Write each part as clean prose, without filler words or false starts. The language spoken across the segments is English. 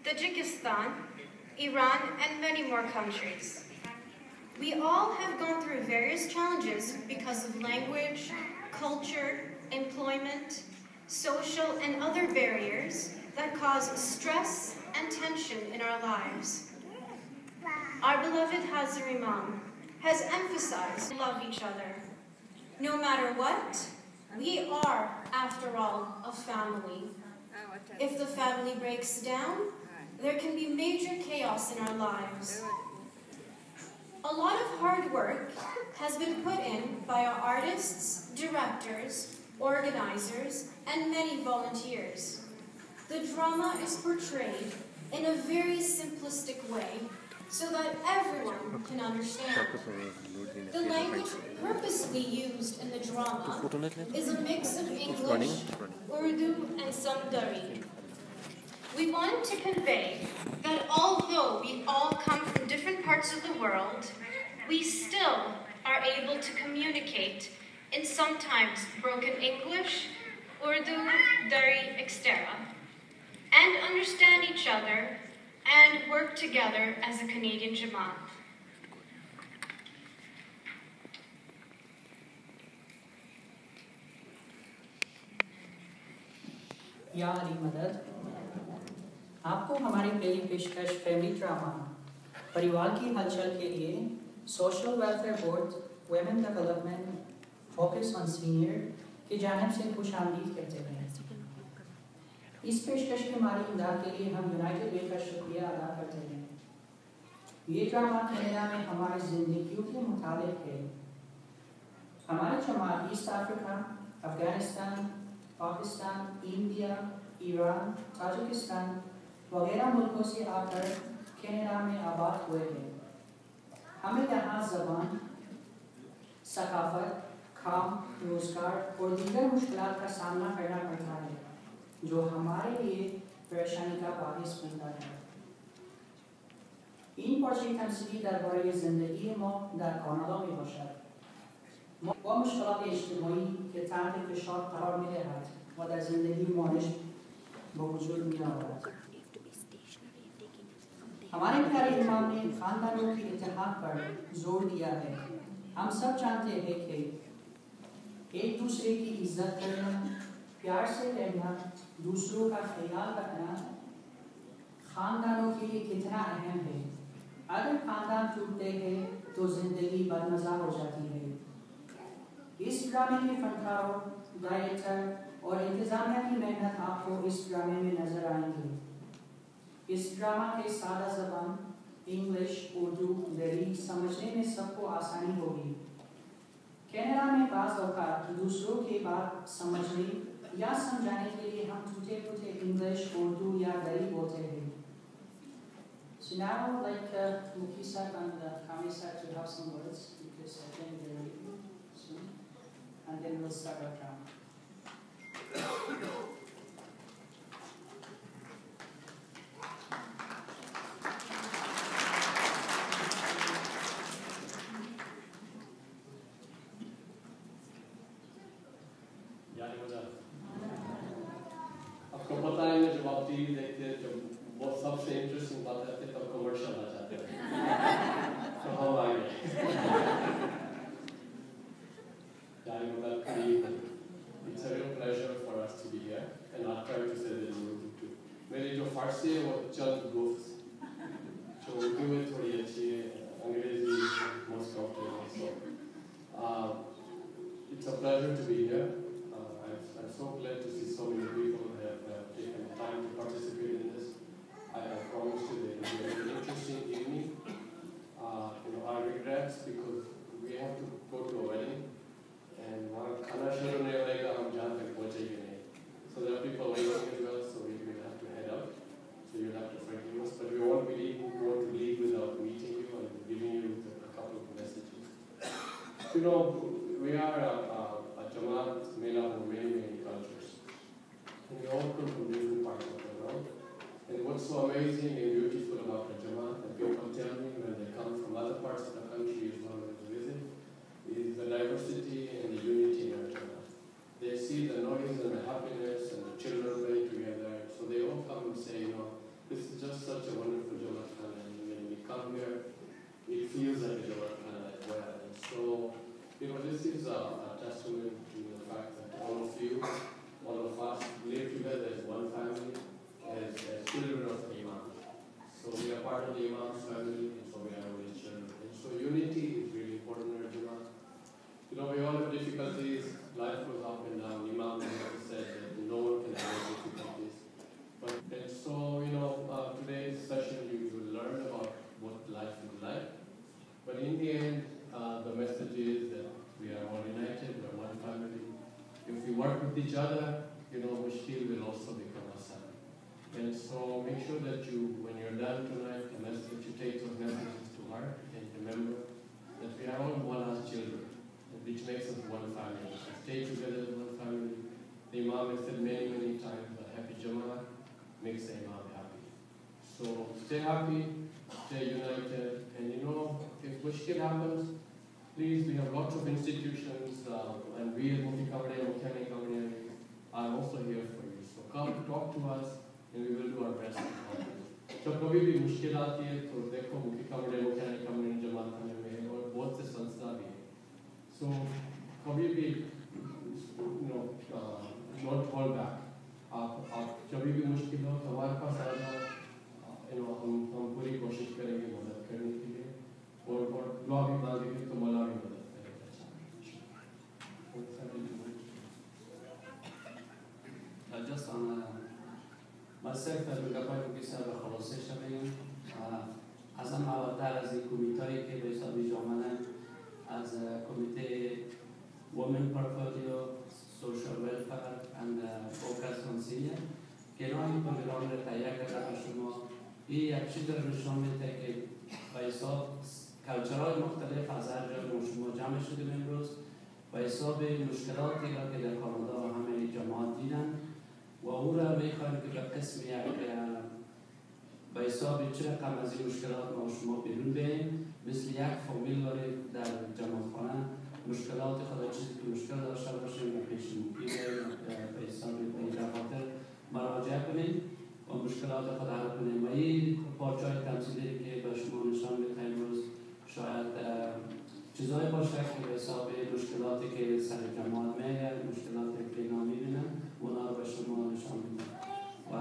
Tajikistan, Iran, and many more countries. We all have gone through various challenges because of language, culture, employment, social, and other barriers that cause stress and tension in our lives. Our beloved Hazar Imam has emphasized love each other. No matter what, we are, after all, a family. If the family breaks down, there can be major chaos in our lives. A lot of hard work has been put in by our artists, directors, organizers, and many volunteers. The drama is portrayed in a very simplistic way so that everyone can understand. The language purposely used in the drama is a mix of English, Urdu, and some Dari. We want to convey that although we all come from different parts of the world, we still are able to communicate in sometimes broken English, Urdu, Dari, etc., and understand each other and work together as a Canadian Jamaat. या अली मदद आपको हमारी पहली पेशकश family drama परिवार की हलचल के लिए social welfare board women development focus on senior की जानिब से खुशामदीद कहते हैं। इस पेशकश के माली इमदाद के लिए हम यूनाइटेड वे का शुक्रिया अदा करते हैं। ये ड्रामा कनाडा में हमारी जिंदगियों के मुताबिक है। हमारी जमात East Africa, Afghanistan, Pakistan, India, Iran, Tajikistan वगैरह मुल्कों से आकर कनाडा में आबाद हुए हैं। हमें यहाँ ज़बान, सकाफत, काम, रोज़गार और दीगर मुश्किलात का सामना करना पड़ता है, जो हमारे लिए परेशानी का बाहिस बनता है। این پارچه تمثیلی درباره زندگی ما در کانادا میباشد. با مشکلات اجتماعی که تحت فشار قرار می‌دهد و در زندگی مانش به وجود می‌آورد. हमारे प्यारे इमाम ने खानदानों के इत्तेहाद पर जोर दिया है। हम सब जानते हैं कि एक दूसरे की इज्जत करना, प्यार से रहना, दूसरों का ख्याल रखना खानदानों के लिए कितना अहम है। अगर खानदान टूटते हैं तो जिंदगी बदमज़ा हो जाती है। इस ड्रामे के फनकारों, डायरेक्टर और इंतजामिया की मेहनत आपको इस ड्रामे में नजर आएंगी। इस ड्रामा के सादा ज़बान, इंग्लिश, उर्दू, दरी समझने में सबको आसानी होगी। कनाडा में बाज़ औक़ात दूसरों की बात समझने या समझाने के लिए हम टूटे-फूटे इंग्लिश, उर्दू या दरी बोलते हैं। So now I would like Mukisa and Kamisa to have some words because I think they're ready soon, and then we'll start our drama. आपको पता है जब आप टीवी देखते हैं जब वो सबसे इंटरेस्टिंग बात आती है तब कमर्शियल आ जाते हैं तो हम आ गए It's a real pleasure for us to be here and I'll try to say that in Urdu too. मेरी जो फारसी है वो चंद गुफ्त जो उर्दू में थोड़ी अच्छी है अंग्रेजी most often also. It's a pleasure to be here. I'm so glad to see so many people who have taken the time to participate in this. I promise you that it will be a very interesting evening. I regret because we have to go to a wedding and खाना शुरू नहीं होगा हम जहाँ तक पहुँचेंगे नहीं. So there are people waiting as well, so we will have to head out. So you'll have to forgive us, but we want to leave without meeting you and giving you a couple of messages. We are a Jamaat made up of many cultures. And we all come from different parts of the world. And what's so amazing and beautiful about the Jamaat, and people tell me when they come from other parts of the country as well as visit, is the diversity and the unity in our Jamaat. They see the noise and the happiness and the children playing together, so they all come and say, this is just just such a wonderful Daulatkhan, and when we come here, it feels like a Daulatkhan as well. And so, this is a testament to the fact that all of you, all of us, live together as one family, as children of the Imam. So we are part of the Imam's family, and so we are all his children. And so unity is really important in our Jummah. We all have difficulties, life goes up and down. Imam has said that no one can have difficulties. And so, today's session you will learn about what life is like. But in the end, the message is that we are all united, we're one family. If we work with each other, Mushkil will also become a son. And so make sure that when you're done tonight, the message, you take those messages to heart and remember that we are all one as children, which makes us one family. So stay together as one family. The Imam has said many, many times, a happy Jummah makes the Imam happy. So stay happy, stay united, and if mushkil happens, please, we have lots of institutions, and we at Mufti Kamade and Mufti Kamade are also here for you. So come talk to us, and we will do our best to help you. So कभी भी मुश्किल आती है तो देखो मुफ्ती कमरे मुख्यानी कमरे जमात खाने में है और बहुत से संस्था भी है. So कभी भी don't hold back. आप जब भी मुश्किल हो तो हमारे पास आ जाओ. हम पूरी कोशिश करेंगे मदद करने के लिए और दुआ भी मांगेंगे तो मौला भी मदद करेगा. Just on myself از مقابل کسی به خلاصه شدیم از هم عوضتر از این کمیتایی که به حسابی جامعه از کمیته Women Portfolio Social Welfare and Focus on Syria که نوعی پروگرام را تهیه کرده به شما این یک چیز را نشان میده که به حساب کلچرهای مختلف از هر جای شما جمع شدیم امروز به حساب مشکلاتی را که در کانادا و همه جماعت دیدن و او را میخوایم که به قسم یک به حساب چه رقم از این مشکلات ما شما بیرون بریم مثل یک فامیل داریم در جماعت خانه مشکلات خدا چیزی که مشکل داشته باشیم و پیشنهادی به حساب به این خاطر مراجعه کنیم و مشکلات خود حل کنیم و این پارچه‌های تمثیلی که به شما نشان میدم امروز شاید چیزایی باشه که به حساب مشکلاتی که سر جماعت میاد مشکلاتی که نمیبینن اونا رو به شما نشان میدم و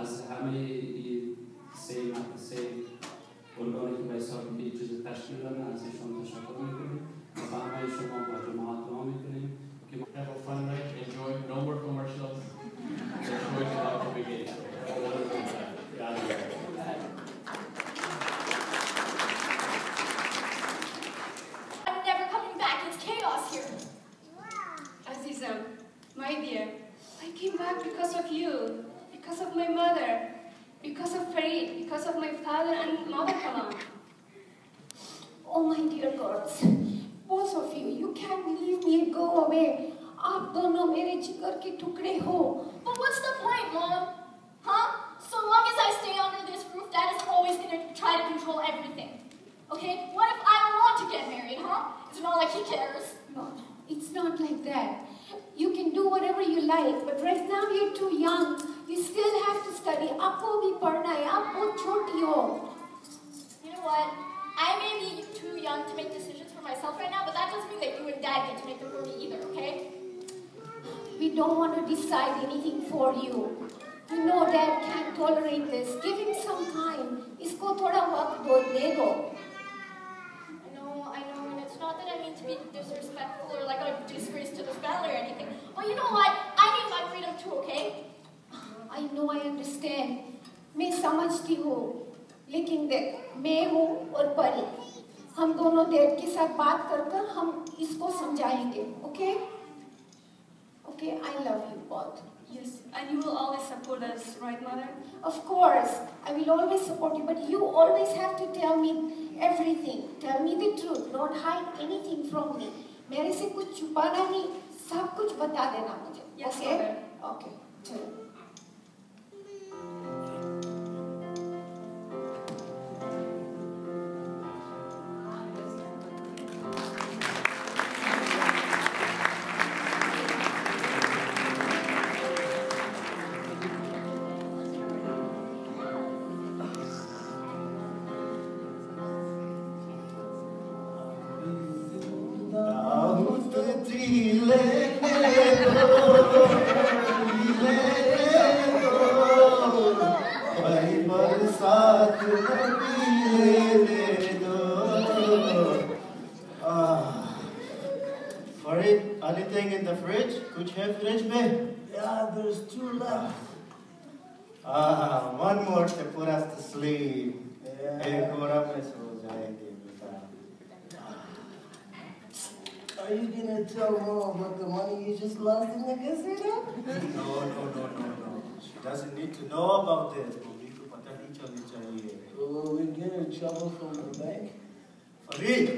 از همه این سه ارگانی که به حساب این چیز تشکیل دادن از ایشان تشکر میکنیم و به همه شما و جماعت دعا میکنیم که have a fun night, enjoy, no more commercials, enjoy the life of the game. I'm never coming back, it's chaos here. Azizam, my dear, I came back because of you, because of my mother, because of Farid, because of my father and mother Kalam. Oh my dear gods, both of you can't leave me and go away. आप दोनों मेरे जिगर के टुकड़े हो. But what's the point, Mom? Huh? So long as I stay under this roof, Dad is always going to try to control everything. Okay? What if I don't want to get married, huh? It's not like he cares. No, it's not like that. You can do whatever you like, but right now you're too young. You still have to study. आपको भी पढ़ना है. आप बहुत छोटी हो. You know what? I may be too young to make decisions for myself right now, but that doesn't mean that you and Dad get to make them for me either, okay? We don't want to decide anything for you. You know Dad can't tolerate this. Give him some time. इसको थोड़ा वक्त दे दो. I know, and it's not that I mean to be disrespectful or like a disgrace to this family or anything. But you know what? I need my freedom too, okay? I know, I understand. मैं समझती हूँ. लेकिन देख, मैं हूँ और परी. हम दोनों डैड के साथ बात कर हम इसको समझाएंगे, okay? Okay, I love you both. Yes, and you will always support us, right, Mother? Of course, I will always support you, but you always have to tell me everything. Tell me the truth. Don't hide anything from me. मेरे से कुछ छुपाना नहीं, सब कुछ बता देना मुझे. Yes, okay? Mother. Okay, चलो. खुशी लेने दो भाई बरसात नबी लेने दो Farid, anything in the fridge? कुछ है fridge में? Yeah, there's 2 left. One more to put us to sleep. Yeah. एक और में सो जाएंगे बेटा. Are you gonna tell Mom about the money you just lost in the casino? No. She doesn't need to know about this. Mummy को पता नहीं चलनी चाहिए. Will we get in trouble from the bank? Farid,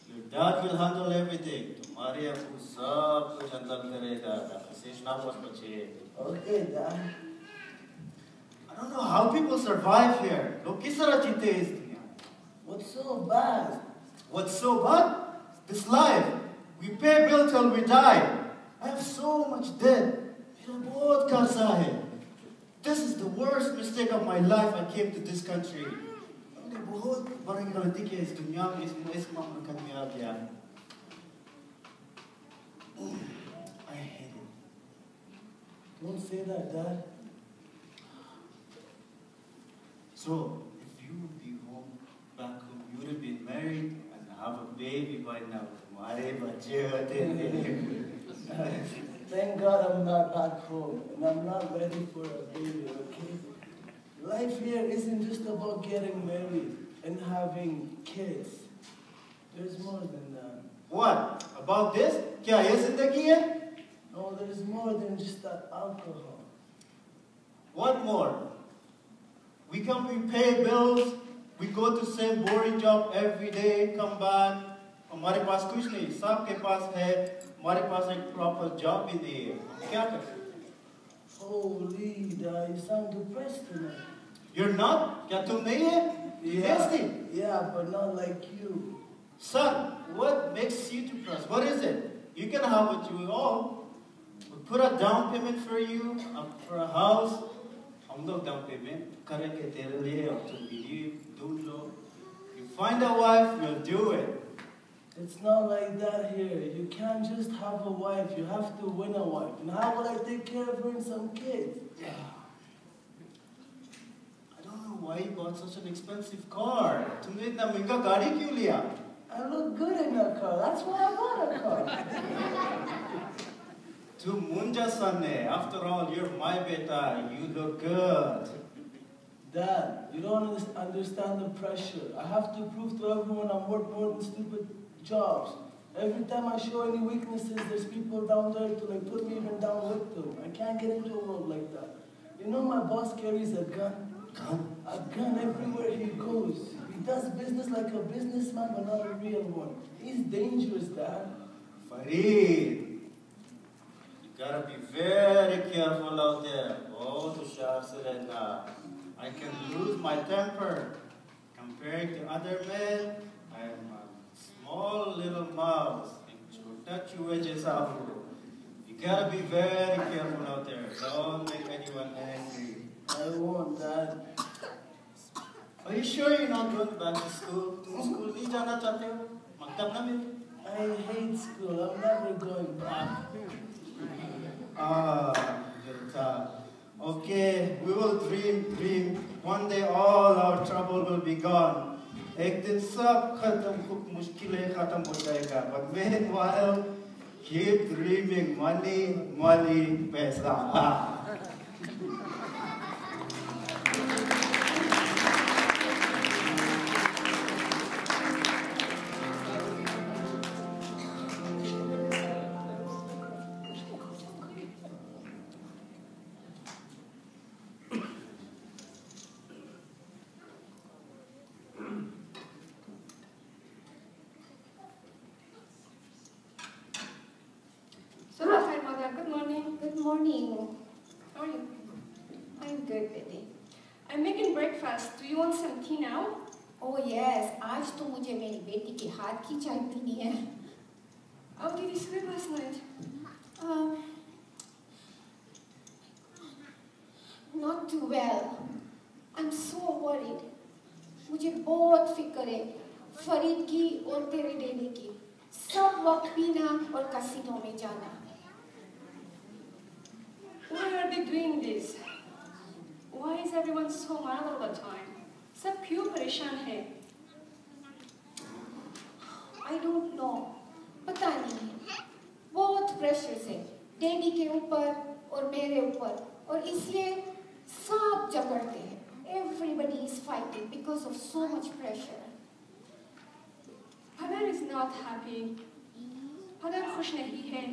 your dad will handle everything. तुम्हारे अबू सब कुछ handle करेगा. किसी ना बस बचे. Okay, Dad. I don't know how people survive here. लोग किस तरह जीते हैं इस दुनिया? What's so bad? What's so bad? This life. We pay bill till we die. I have so much debt. मेरा बहुत कर्जा है. This is the worst mistake of my life. I came to this country. मैंने बहुत बड़ी गलती की इस दुनिया में इस ममलकत में आ गया. I hate it. Don't say that, Dad. So, if you would be home, back home, you would have been married and have a baby by now. तुम्हारे बच्चे होते थे. Thank God I'm not back home and I'm not ready for a baby, okay? Life here isn't just about getting married and having kids. There's more than that. What? About this? क्या ये जिंदगी है? No, there's more than just that alcohol. What more? We pay bills, we go to same boring job every day, come back. हमारे पास कुछ नहीं, सबके पास है, हमारे पास एक proper job भी नहीं है. क्या करें? Holy, Dad, you sound depressed tonight. You're not? क्या तुम नहीं है? Yes, Yeah, but not like you. Son, what makes you depressed? What is it? You can have what you want. We put a down payment for you, for a house. हम लोग down payment करेंगे तेरे लिए और तुम भी ढूंढ लो. You find a wife, we'll do it. It's not like that here. You can't just have a wife. You have to win a wife. And how will I take care of her and some kids? Yeah. I don't know why you bought such an expensive car. तुमने इतना महंगा गाड़ी क्यों लिया? I look good in that car. That's why I bought a car. Tu munja sanne. After all, you're my beta. You look good. Dad, you don't understand the pressure. I have to prove to everyone I'm worth more than stupid jobs. Every time I show any weaknesses, there's people down there to put me even down with them. I can't get into a world like that. You know my boss carries a gun? A gun everywhere he goes. He does business like a businessman, but not a real one. He's dangerous, Dad. Farid, you gotta be very careful out there. Oh, to Sharserena. I can lose my temper. Compared to other men, I am a small little mouse. You gotta be very careful out there. Don't make anyone angry. I won't, Dad. Are you sure you're not going back to school? तुम school नहीं जाना चाहते हो? मकतब ना मिले? I hate school. I'm never going back. Beta. Okay, we will dream. One day all our trouble will be gone. एक दिन सब खत्म, खूब मुश्किलें खत्म हो जाएगा. But meanwhile, keep dreaming. Money, पैसा. Good morning. How are you? I'm good, baby. I'm making breakfast. Do you want some tea now? Oh yes, आज तो मुझे मेरी बेटी के हाथ की चाय पीनी है. How did you sleep last night? Not too well. I'm so worried. मुझे बहुत फिक्र है फरीद की और तेरे डैडी की. सब वक्त पीना और कसीनों में जाना। Why are they doing this? Why is everyone so mad all the time? सब क्यों परेशान है? I don't know. पता नहीं है। बहुत प्रेशर है डैडी के ऊपर और मेरे ऊपर और इसलिए सब झगड़ते हैं। Everybody is fighting because of so much pressure. Father is not happy. Father खुश नहीं है।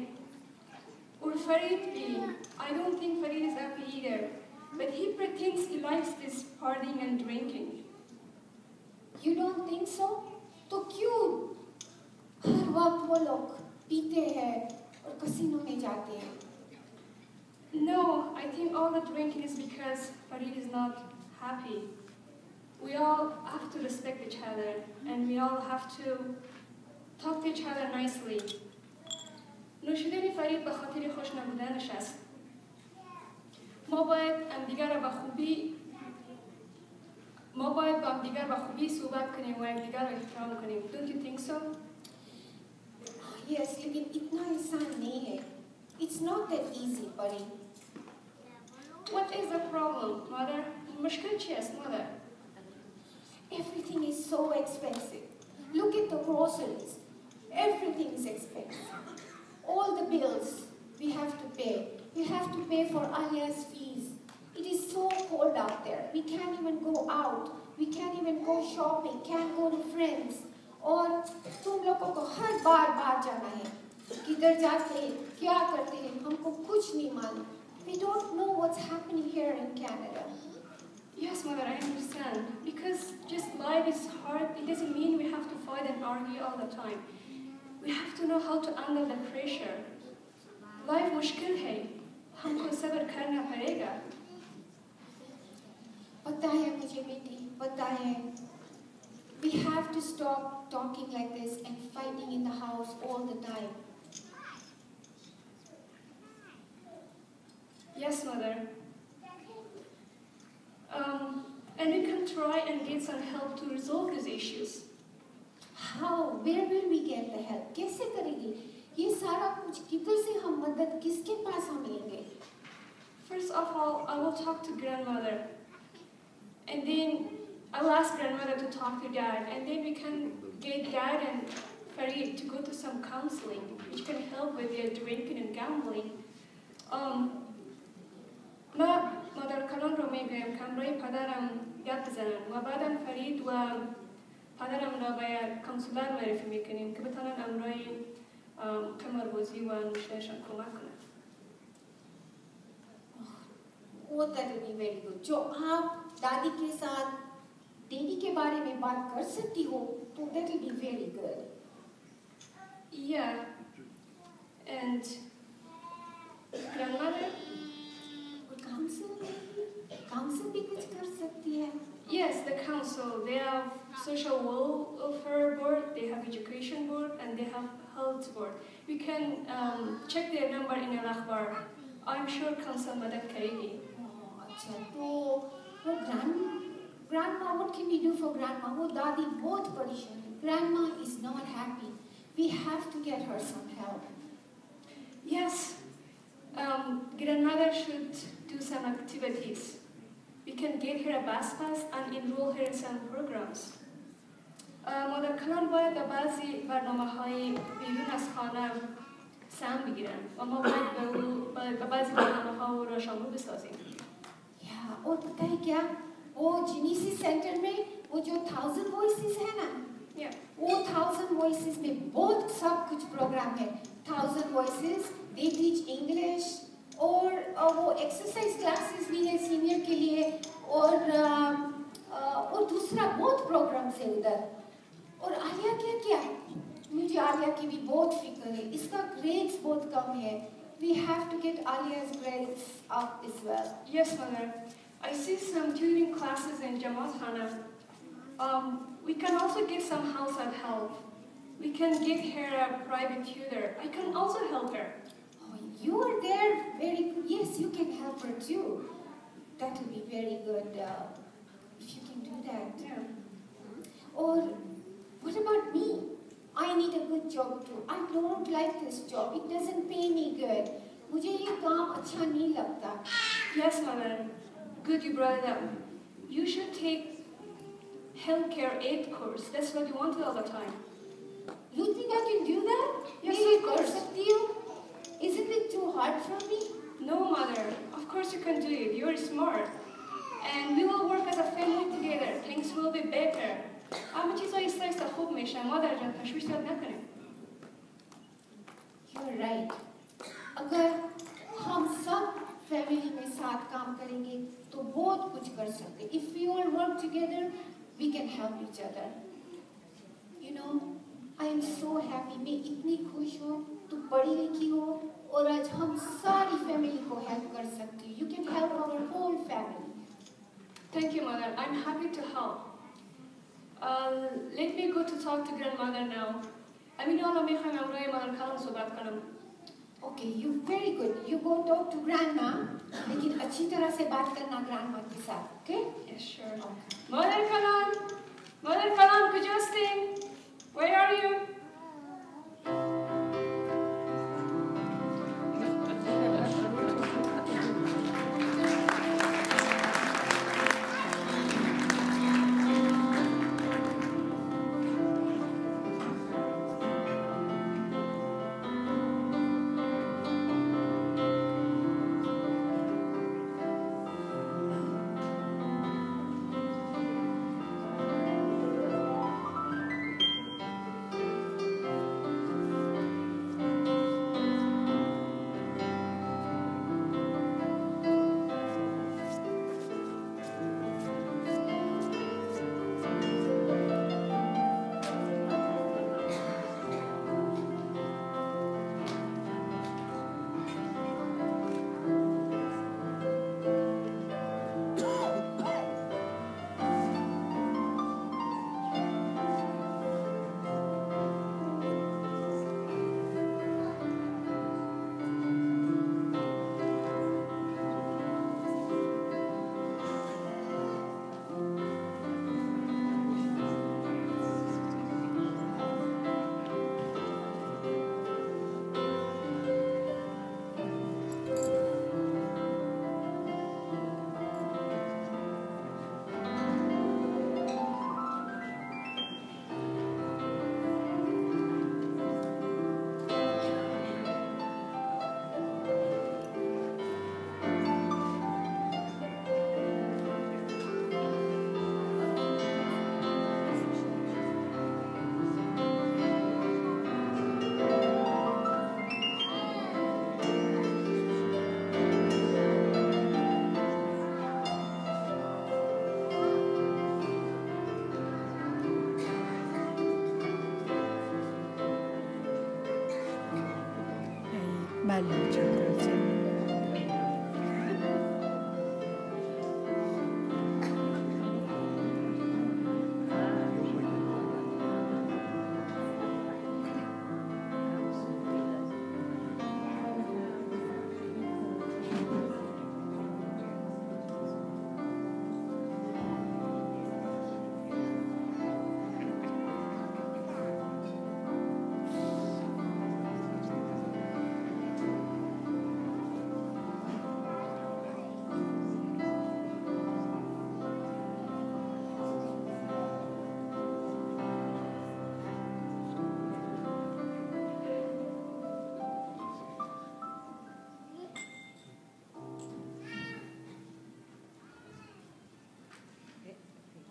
और Farid भी. I don't think Farid is happy either. But he pretends he likes this partying and drinking. You don't think so? तो क्यों हर वक्त वो लोग पीते हैं और कसीनों में जाते हैं? No, I think all the drinking is because Farid is not happy. We all have to respect each other and we all have to talk to each other nicely. نوشیدن فرید به خاطر خوش نبودنش است. ما باید همدیگر را به خوبی صحبت کنیم و همدیگر را احترام کنیم. Don't you think so? Yes, लेकिन इतना आसान नहीं है. It's not that easy, buddy. What is the problem, mother? मुश्किल चीज़ है, mother. Everything is so expensive. Look at the groceries. Everything is expensive. All the bills we have to pay. We have to pay for Alia's fees. It is so cold out there. We can't even go out. We can't even go shopping. Can't go to friends. और तुम लोगों को हर बार बाहर जाना है. किधर जाते हैं, क्या करते हैं, हमको कुछ नहीं मालूम. We don't know what's happening here in Canada. Yes, mother, I understand. Because just life is hard, it doesn't mean we have to fight and argue all the time. We have to know how to handle the pressure. Life मुश्किल है, हमको सब्र करना पड़ेगा. पता है मुझे बेटी, पता है. We have to stop talking like this and fighting in the house all the time. Yes, mother. And we can try and get some help to resolve these issues. How? Where will we get the help? कैसे करेंगे? ये सारा कुछ किधर से हम मदद किसके पास हम लेंगे? First of all, I will talk to grandmother. And then I will ask grandmother to talk to dad. And then we can get dad and Farid to go to some counseling, which can help with their drinking and gambling. ما مادر کلان رو میگویم کمرای پدرم گپ بزنن و بعدم فرید و پدرم را به کانسولر معرفی میکنیم که بتانن امرای کمربازی و نوشیدنشان کمک کنند. वो that will be very good. जो आप दादी के साथ daddy के बारे में बात कर सकती हो तो that will be very good. Yeah. And grandmother? Council भी कुछ कर सकती है. Yes, the council. They have social welfare board, they have education board, and they have health board. We can check their number in your akhbar. I'm sure council मदद करेगी. अच्छा तो वो grandma, what can we do for grandma? वो दादी बहुत परेशान है. Grandma is not happy. We have to get her some help. Yes. Grandmother should do some activities. We can get her a bus pass and enroll her in some programs. مادر کلان باید به بعضی برنامه‌های بیرون از خانه سهم بگیرن و ما باید به بعضی برنامه‌ها را شامل بسازیم. और पता है क्या? वो जीनीसी सेंटर में वो जो 1000 voices है ना? वो 1000 voices में बहुत सब कुछ प्रोग्राम है. 1000 voices, they teach English और वो एक्सरसाइज क्लासेस भी है सीनियर के लिए और दूसरा बहुत प्रोग्राम्स है उधर. और आलिया क्या मुझे आलिया की भी बहुत फिक्र है. इसका ग्रेड्स बहुत कम है. We have to get Alia's grades up as well. Yes, mother. I see some tutoring classes in Jamaat Khana. We can also get some household help. We can get her a private tutor. I can also help her. You are there, very good. Yes, you can help her too. That will be very good if you can do that. Yeah. Or what about me? I need a good job too. I don't like this job. It doesn't pay me good. मुझे ये काम अच्छा नहीं लगता. Yes, mother. Good you brought it up. You should take healthcare aid course. That's what you wanted all the time. You think I can do that? Yes, Maybe of course. कर सकती हूँ? Isn't it too hard for me? No, mother. Of course you can do it. You're smart. And we will work as a family together. Things will be better. أهم چیزا ایستایست خوب میشه. مادر جان تشویش زیاد نکنیم. You're right. अगर हम सब family में साथ काम करेंगे तो बहुत कुछ कर सकते. If we all work together, we can help each other. You know, I am so happy. मैं इतनी खुश हूँ. तू पढ़ी लिखी हो और आज हम सारी फैमिली को हेल्प कर सकती. You can help our whole family. Thank you, mother. I'm happy to help. Let me go to talk to grandmother now. أمين والله ميخوام أمروي مادر كلام صحبت کنم. Okay, you very good. You go talk to grandma. लेकिन अच्छी तरह से बात करना grandma के साथ. Okay? Yes, sure. Mother Kalam, کجاستی؟ Where are you?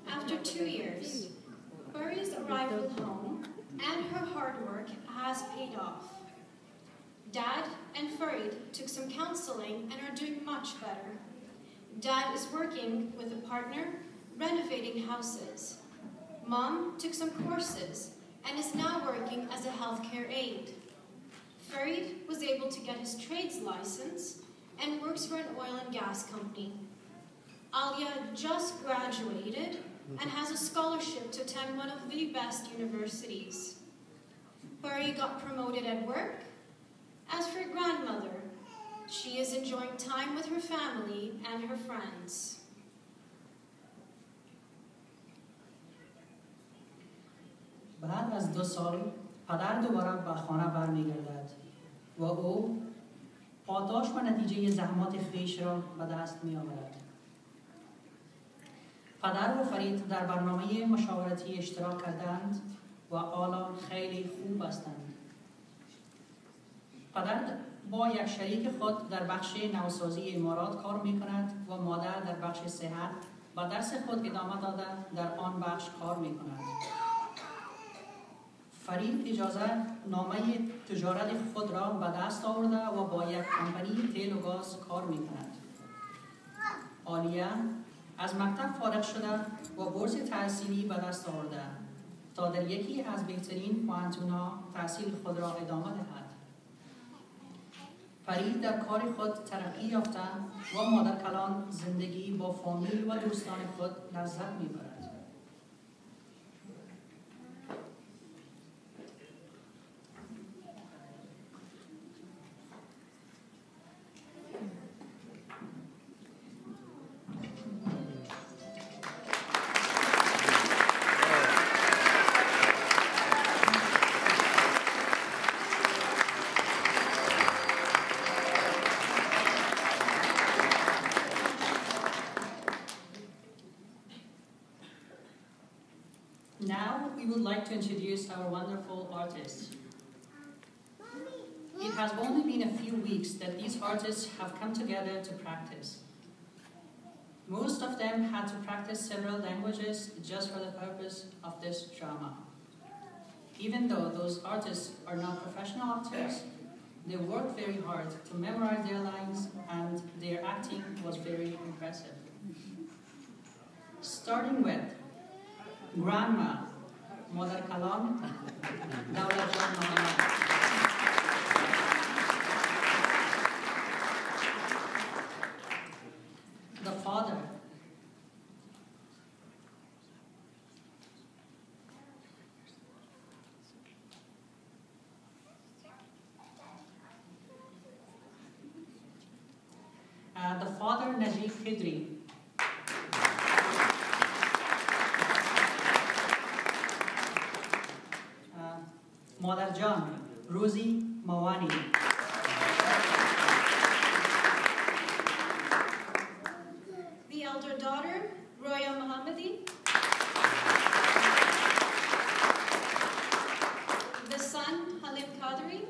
After 2 years, Buri's arrival home and her hard work has paid off. Dad and Farid took some counseling and are doing much better. Dad is working with a partner, renovating houses. Mom took some courses and is now working as a healthcare aide. Farid was able to get his trades license and works for an oil and gas company. Alia just graduated and has a scholarship to attend one of the best universities. Buri got promoted at work. As for grandmother, she is enjoying time with her family and her friends. بعد از 2 سال پدر دوباره به خانه برمیگردد و او پاداش و نتیجه زحمات خویش را به دست می‌آورد. پدر و فرید در برنامه مشاورتی اشتراک کردند و حالا خیلی خوب هستند. پدر با یک شریک خود در بخش نوسازی عمارات کار می‌کند و مادر در بخش صحت و درس خود ادامه داده در آن بخش کار می‌کند. فرید اجازه نامه تجارت خود را به دست آورده و با یک کمپانی تیل و گاز کار می‌کند. عالیه از مکتب فارغ شده و بورس تحصیلی به دست آورده تا در یکی از بهترین پوهنتون‌ها تحصیل خود را ادامه دهد. فرید در کار خود ترقی یافته و مادر کلان زندگی با فامیل و دوستان خود لذت می‌برد. Now we would like to introduce our wonderful artists. It has only been a few weeks that these artists have come together to practice. Most of them had to practice several languages just for the purpose of this drama. Even though those artists are not professional actors, they worked very hard to memorize their lines, and their acting was very impressive. Starting with Grandma, Mother Kalam, Daulatkhan Mohammed. The father, Najib Hidri. Mother Rozy Mawani. The elder daughter, Roya Mohammadi. The son, Haleem Quaderi.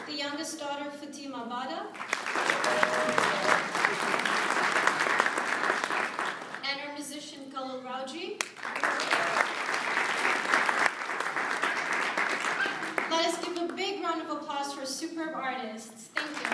The youngest daughter, Fatima Bata. And our musician, Khalil Rawji. Let us give a big round of applause for superb artists. Thank you.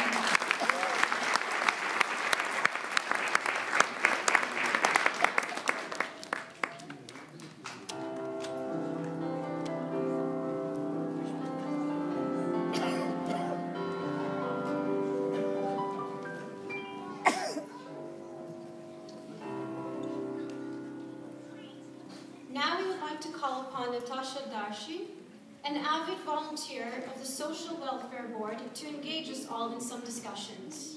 Now we would like to call upon Natasha Darshi, an avid volunteer of the Social Welfare Board, to engage us all in some discussions.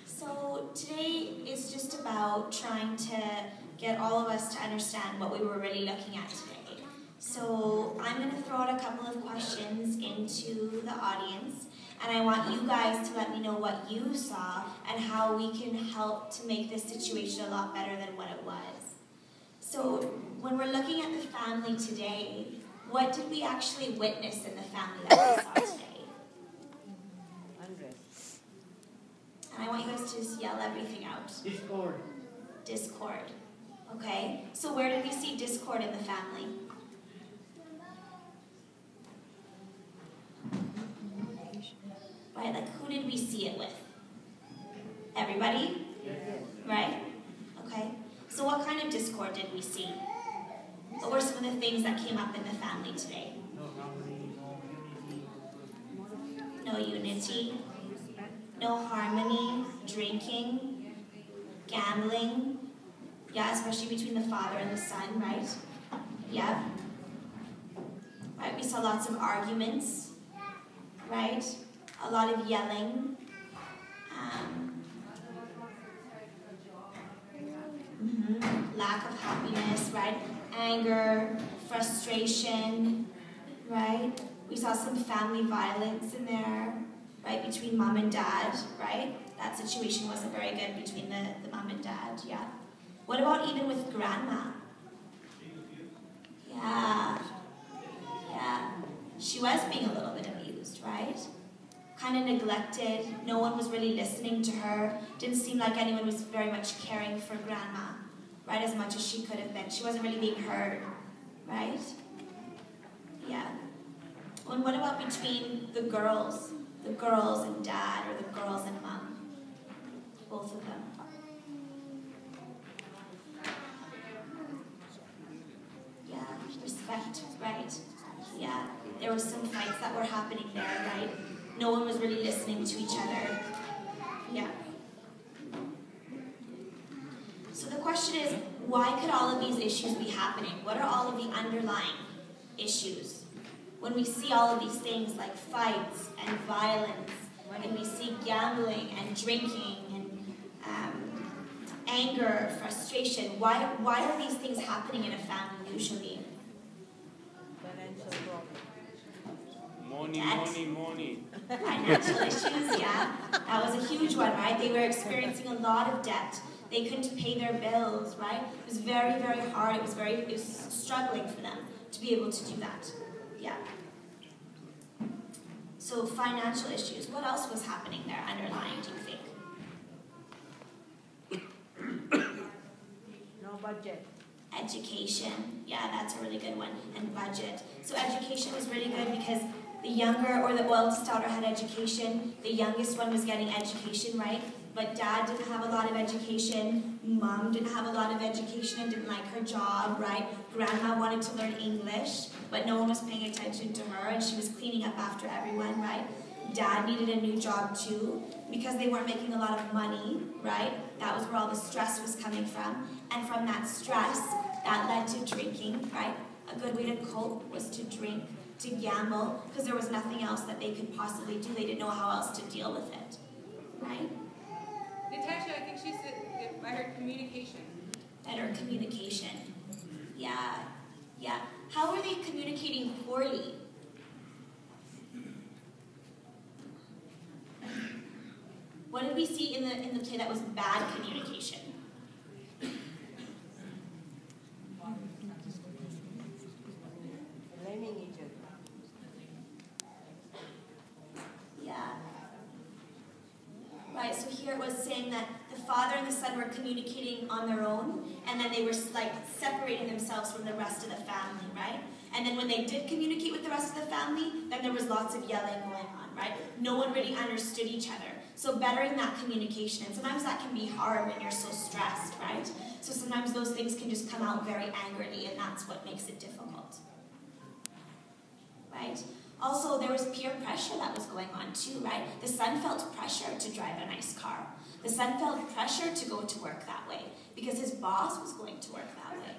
So today is just about trying to get all of us to understand what we were really looking at today. So I'm going to throw out a couple of questions into the audience, and I want you guys to let me know what you saw and how we can help to make this situation a lot better than what it was. So when we're looking at the family today, what did we actually witness in the family that we saw today? And I want you guys to just yell everything out. Discord. Discord. Okay, so where did we see discord in the family? Right, like who did we see it with? Everybody? Right? Okay. So what kind of discord did we see? What were some of the things that came up in the family today? No unity, no harmony, drinking, gambling. Yeah, especially between the father and the son, right? Yeah. Right, we saw lots of arguments. right? A lot of yelling. Lack of happiness, right? Anger, frustration, right? We saw some family violence in there, right? Between mom and dad, right? That situation wasn't very good between the mom and dad, yeah. What about even with grandma? Yeah. She was being a little bit abused, right? Kind of neglected. No one was really listening to her. Didn't seem like anyone was very much caring for grandma, right? As much as she could have been. She wasn't really being heard, right? Yeah. And what about between the girls and dad, or the girls and mom? Both of them. Yeah, respect, right? Yeah, there were some fights that were happening there, right? No one was really listening to each other. Yeah. So the question is, why could all of these issues be happening? What are all of the underlying issues? When we see all of these things like fights and violence, and we see gambling and drinking and anger, frustration, why are these things happening in a family usually? Money. Financial issues, yeah. That was a huge one, right? They were experiencing a lot of debt. They couldn't pay their bills, right? It was very, very hard. It was struggling for them to be able to do that. Yeah. So financial issues. What else was happening there underlying, do you think? No budget. Education. Yeah, that's a really good one. And budget. So education was really good because the younger or the oldest daughter had education. The youngest one was getting education, right? But dad didn't have a lot of education. Mom didn't have a lot of education and didn't like her job, right? Grandma wanted to learn English, but no one was paying attention to her, and she was cleaning up after everyone, right? Dad needed a new job too, because they weren't making a lot of money, right? That was where all the stress was coming from. And from that stress, that led to drinking, right? A good way to cope was to drink, to gamble, because there was nothing else that they could possibly do. They didn't know how else to deal with it, right? Natasha, I think she said better communication. Better communication. Yeah. How were they communicating poorly? What did we see in the play that was bad communication? Blaming each other. Yeah. Right, so here it was saying that the father and the son were communicating on their own, and then they were like separating themselves from the rest of the family, right? And then when they did communicate with the rest of the family, then there was lots of yelling going on, right? No one really understood each other. So bettering that communication, and sometimes that can be hard when you're so stressed, right? So sometimes those things can just come out very angrily, and that's what makes it difficult, right? Also, there was peer pressure that was going on too, right? The son felt pressure to drive a nice car. The son felt pressure to go to work that way because his boss was going to work that way,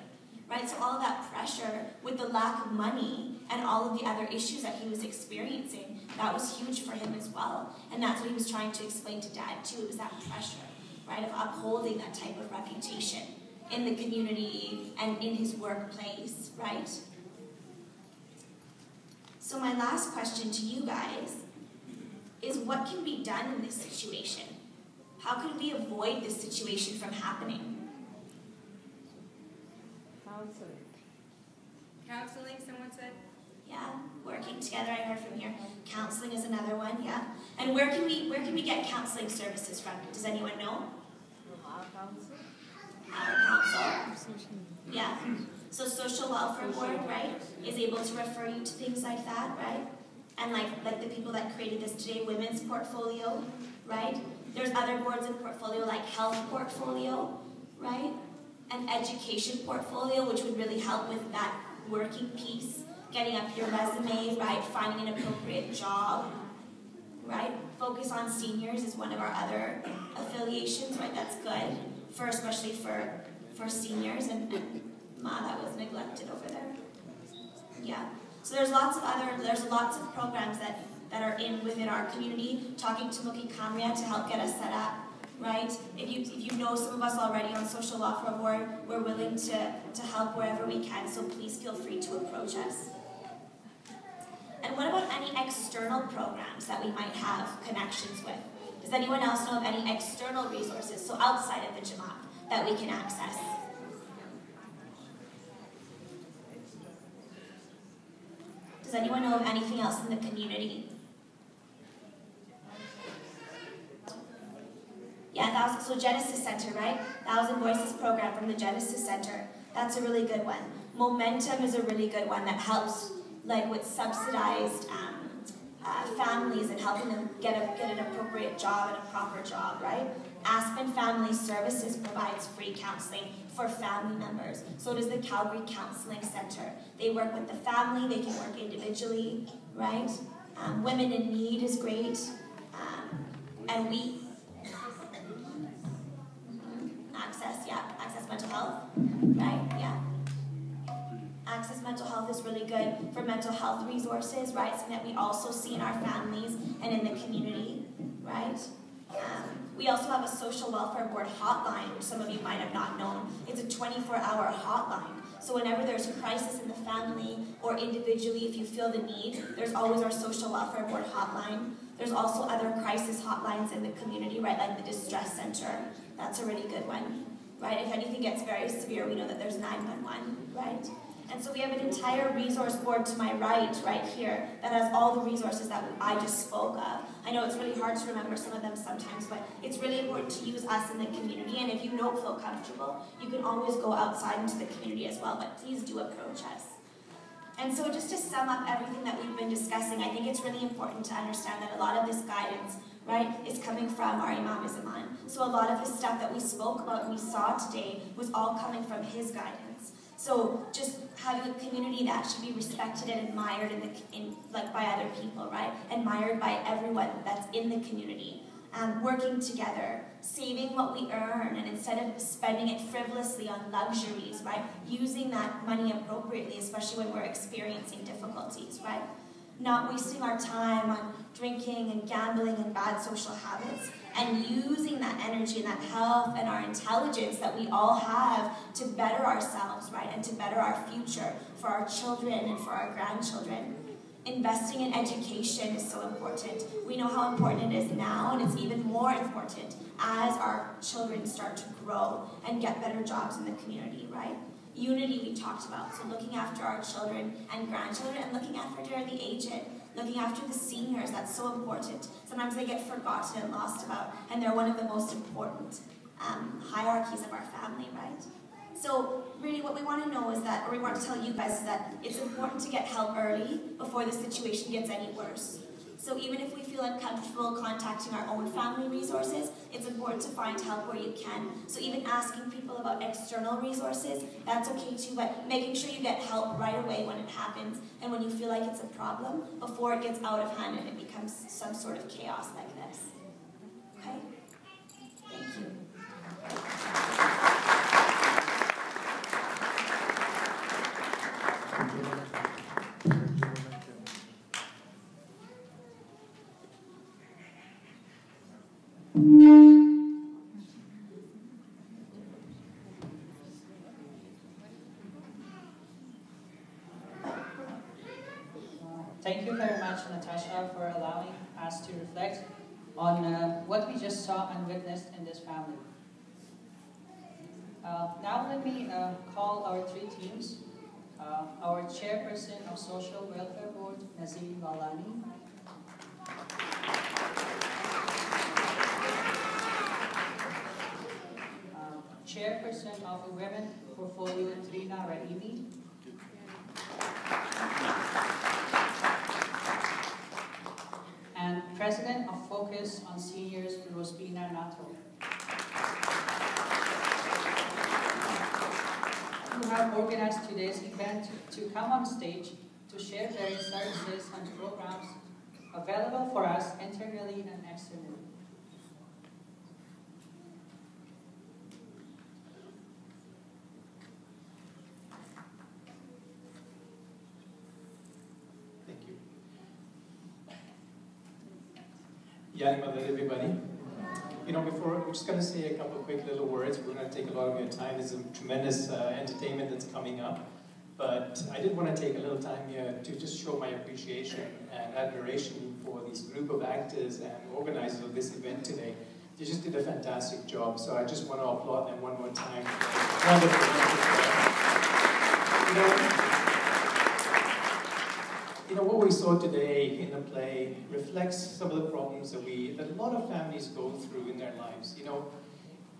right? So all of that pressure with the lack of money and all of the other issues that he was experiencing, that was huge for him as well. And that's what he was trying to explain to dad too. It was that pressure, right, of upholding that type of reputation in the community and in his workplace, right? So my last question to you guys is, what can be done in this situation? How can we avoid this situation from happening? Counseling, someone said? Yeah, working together, I heard from here. Counseling is another one, yeah. And where can we get counseling services from? Does anyone know? Our council. Yeah. So social welfare board, right, is able to refer you to things like that, right? And like the people that created this today, women's portfolio, right? There's other boards in portfolio like health portfolio, right? And education portfolio, which would really help with that working piece, getting up your resume, right? Finding an appropriate job, right? Focus on Seniors is one of our other affiliations, right? That's good especially for seniors and that was neglected over there. Yeah. So there's lots of programs that that are within our community, talking to Muki Kamria to help get us set up, right? If you know some of us already on Social Welfare Board, we're willing to help wherever we can, so please feel free to approach us. And what about any external programs that we might have connections with? Does anyone else know of any external resources, so outside of the Jamaat, that we can access? Does anyone know of anything else in the community? Yeah, so Genesis Center, right? 1,000 Voices program from the Genesis Center. That's a really good one. Momentum is a really good one that helps, like, with subsidized families and helping them get an appropriate job and a proper job, right? Aspen Family Services provides free counseling for family members. So does the Calgary Counseling Center. They work with the family, they can work individually, right? Women in Need is great. And we... Access Mental Health, right? Yeah. Access Mental Health is really good for mental health resources, right? Something that we also see in our families and in the community, right? We also have a Social Welfare Board hotline, which some of you might have not known. It's a 24-hour hotline. So whenever there's a crisis in the family or individually, if you feel the need, there's always our Social Welfare Board hotline. There's also other crisis hotlines in the community, right, like the Distress Center. That's a really good one, right? If anything gets very severe, we know that there's 911, right? And so we have an entire resource board to my right here, that has all the resources that I just spoke of. I know it's really hard to remember some of them sometimes, but it's really important to use us in the community, and if you don't feel comfortable, you can always go outside into the community as well, but please do approach us. And so just to sum up everything that we've been discussing, I think it's really important to understand that a lot of this guidance, right, is coming from our Imam Zaman. So a lot of the stuff that we spoke about and we saw today was all coming from his guidance. So just having a community that should be respected and admired by other people, right? Admired by everyone that's in the community. Working together, saving what we earn, and instead of spending it frivolously on luxuries, right? Using that money appropriately, especially when we're experiencing difficulties, right? Not wasting our time on drinking and gambling and bad social habits, and using that energy and that health and our intelligence that we all have to better ourselves, right? And to better our future for our children and for our grandchildren. Investing in education is so important. We know how important it is now, and it's even more important as our children start to grow and get better jobs in the community, right? Unity we talked about, so looking after our children and grandchildren and looking after the aged, looking after the seniors, that's so important. Sometimes they get forgotten and lost about, and they're one of the most important hierarchies of our family, right? So really what we want to know is that, or we want to tell you guys, is that it's important to get help early before the situation gets any worse. So even if we feel uncomfortable contacting our own family resources, it's important to find help where you can. So even asking people about external resources, that's okay too, but making sure you get help right away when it happens and when you feel like it's a problem before it gets out of hand and it becomes some sort of chaos like this. Okay? Thank you. Thank you very much, Natasha, for allowing us to reflect on what we just saw and witnessed in this family. Now let me call our three teams. Our chairperson of Social Welfare Board, Rozy Mawani. Chairperson of the Women Portfolio, Trina Raimi. And President of Focus on Seniors, Rossbina Nathoo. Who have organized today's event to come on stage to share various services and programs available for us internally and externally. everybody. Before, we're just going to say a couple of quick little words. We're going to take a lot of your time. There's a tremendous entertainment that's coming up. But I did want to take a little time here to just show my appreciation and admiration for this group of actors and organizers of this event today. They just did a fantastic job. So I just want to applaud them one more time. Wonderful. What we saw today in the play reflects some of the problems that a lot of families go through in their lives.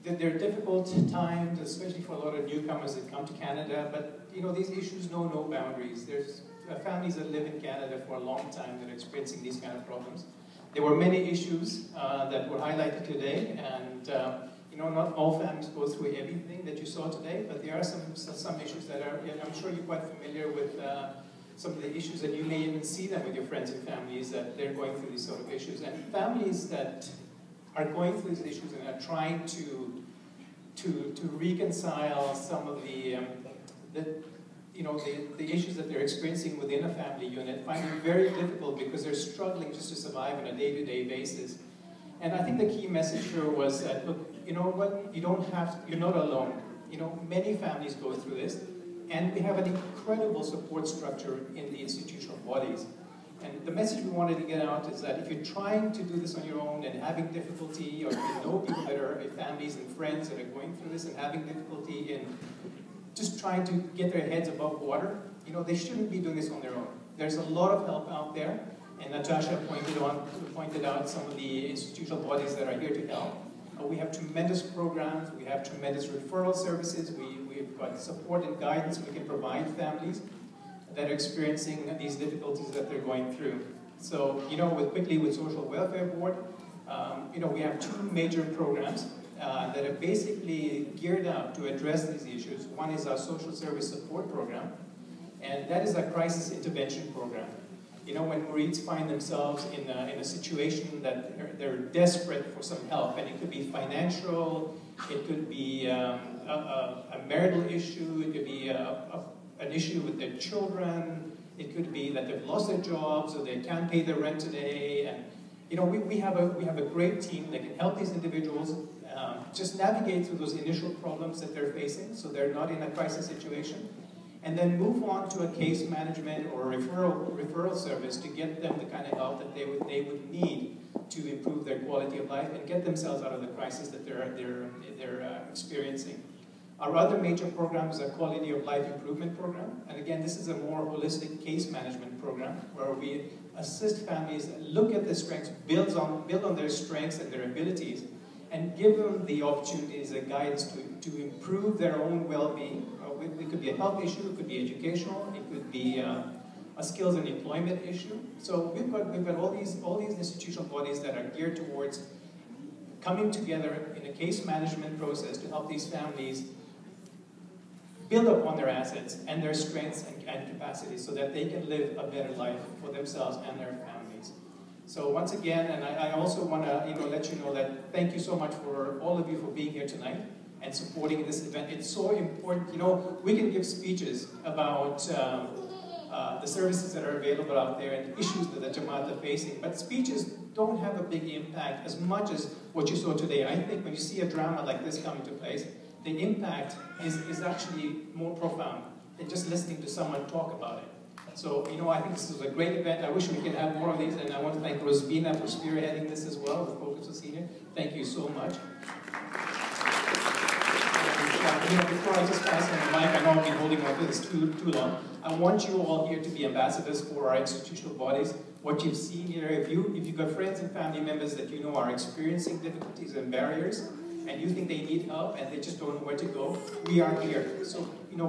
There are difficult times, especially for a lot of newcomers that come to Canada, but these issues know no boundaries. There's families that live in Canada for a long time that are experiencing these kind of problems. There were many issues that were highlighted today, and not all families go through everything that you saw today, but there are some issues that are, I'm sure you're quite familiar with some of the issues that you may even see them with your friends and families, that they're going through these sort of issues. And families that are going through these issues and are trying to reconcile some of the issues that they're experiencing within a family unit, find it very difficult because they're struggling just to survive on a day-to-day basis. And I think the key message here was that, look, you know what, you're not alone. Many families go through this, and we have an incredible support structure in the institutional bodies. And the message we wanted to get out is that if you're trying to do this on your own and having difficulty, or if you know people that are families and friends that are going through this and having difficulty in just trying to get their heads above water, they shouldn't be doing this on their own. There's a lot of help out there, and Natasha pointed out some of the institutional bodies that are here to help. We have tremendous programs, we have tremendous referral services, we've got support and guidance we can provide families that are experiencing these difficulties that they're going through. So, with Social Welfare Board, we have two major programs that are basically geared out to address these issues. One is our social service support program, and that is a crisis intervention program. When Marids find themselves in a situation that they're desperate for some help, and it could be financial, it could be a marital issue, it could be an issue with their children, it could be that they've lost their jobs or they can't pay their rent today, and we have a great team that can help these individuals just navigate through those initial problems that they're facing, so they're not in a crisis situation, and then move on to a case management or a referral service to get them the kind of help that they would need to improve their quality of life and get themselves out of the crisis that they're experiencing. Our other major program is a quality of life improvement program, and again, this is a more holistic case management program where we assist families look at their strengths, build on their strengths and their abilities, and give them the opportunities and guidance to improve their own well-being. It could be a health issue, it could be educational, it could be a skills and employment issue. So we've got all these institutional bodies that are geared towards coming together in a case management process to help these families build upon their assets and their strengths and capacities so that they can live a better life for themselves and their families. So once again, and I also want to let you know that thank you so much for all of you for being here tonight and supporting this event. It's so important. We can give speeches about the services that are available out there and the issues that the Jamaat are facing, but speeches don't have a big impact as much as what you saw today. I think when you see a drama like this come into place, the impact is actually more profound than just listening to someone talk about it. So, I think this is a great event. I wish we could have more of these, and I want to thank Rossbina for spearheading this as well, the Focus of Senior. Thank you so much. Before I just pass on the mic, I know I've been holding on to this too long. I want you all here to be ambassadors for our institutional bodies. What you've seen here, if you've got friends and family members that you know are experiencing difficulties and barriers, and you think they need help and they just don't know where to go, we are here. So,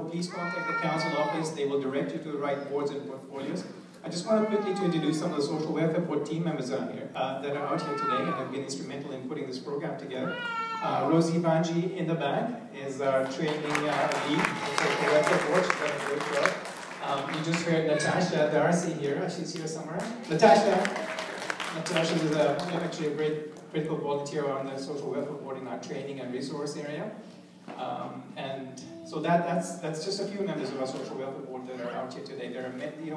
please contact the council office. They will direct you to the right boards and portfolios. I just want to quickly introduce some of the Social Welfare Board team members out here, that are out here today and have been instrumental in putting this program together. Rozy Mawani in the back is our training lead for Social Welfare Board. She's done a great job. You just heard Natasha Darcy here. She's here somewhere. Natasha is actually a great critical volunteer on the Social Welfare Board in our training and resource area. And so that's just a few members of our Social Welfare Board that are out march here today. There are many,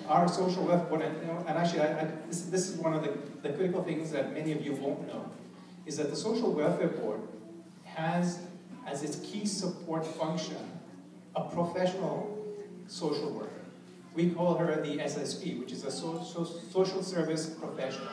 our social welfare board, and actually, this is one of the critical things that many of you won't know, is that the social welfare board has as its key support function a professional social worker. We call her the SSP, which is a social service professional.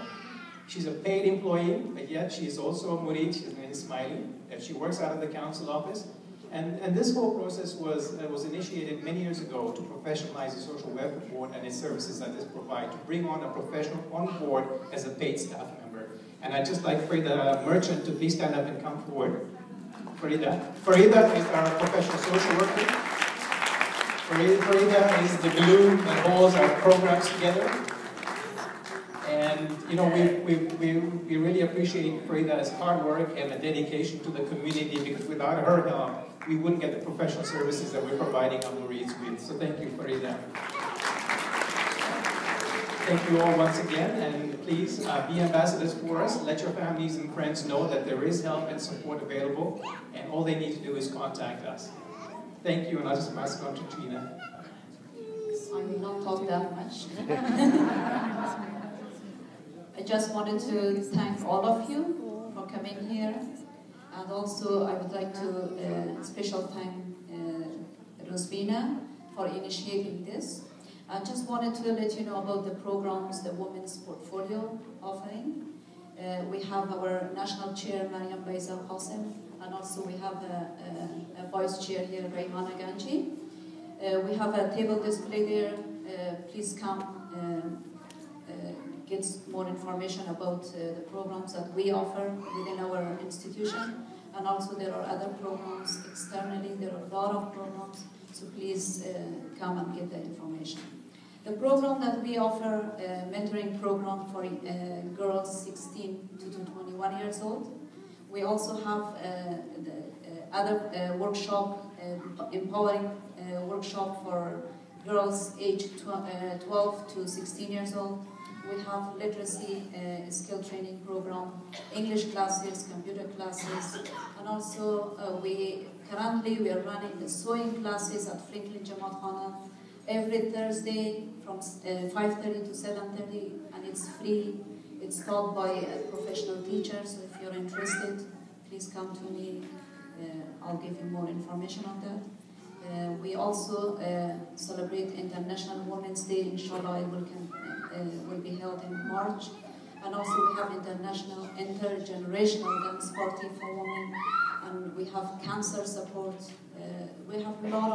She's a paid employee, but yet she is also a murid, she's an Ismaili, and she works out of the council office. And this whole process was initiated many years ago to professionalize the social welfare board and its services that it provides, to bring on a professional on board as a paid staff member. And I'd just like Farida Merchant to please stand up and come forward. Farida is our professional social worker. Farida is the glue that holds our programs together. And we really appreciate Farida's hard work and the dedication to the community, because without her help, we wouldn't get the professional services that we're providing our Murids with. So thank you, Farida. Thank you all once again, and please be ambassadors for us. Let your families and friends know that there is help and support available, and all they need to do is contact us. Thank you, and I'll just pass it on to Trina. I will not talk that much. I just wanted to thank all of you for coming here, and also I would like to special thank Rossbina for initiating this. I just wanted to let you know about the programs the Women's Portfolio offering. We have our national chair, Mariam Baiza Qasim, and also we have a vice chair here, Raymana Ganji. We have a table display there. Please come get more information about the programs that we offer within our institution. And also there are other programs externally. There are a lot of programs, so please come and get the information. The program that we offer, mentoring program for girls 16 to 21 years old. We also have the other workshop, empowering workshop for girls aged 12 to 16 years old. We have literacy skill training program, English classes, computer classes, and also currently we are running the sewing classes at Franklin Jamaat Khana every Thursday from 5:30 to 7:30, and it's free. It's taught by a professional teacher, so if you're interested, please come to me. I'll give you more information on that. We also celebrate International Women's Day. Inshallah, it will be held in March. And also we have International Intergenerational Dance Party for Women, and we have cancer support. We have a lot of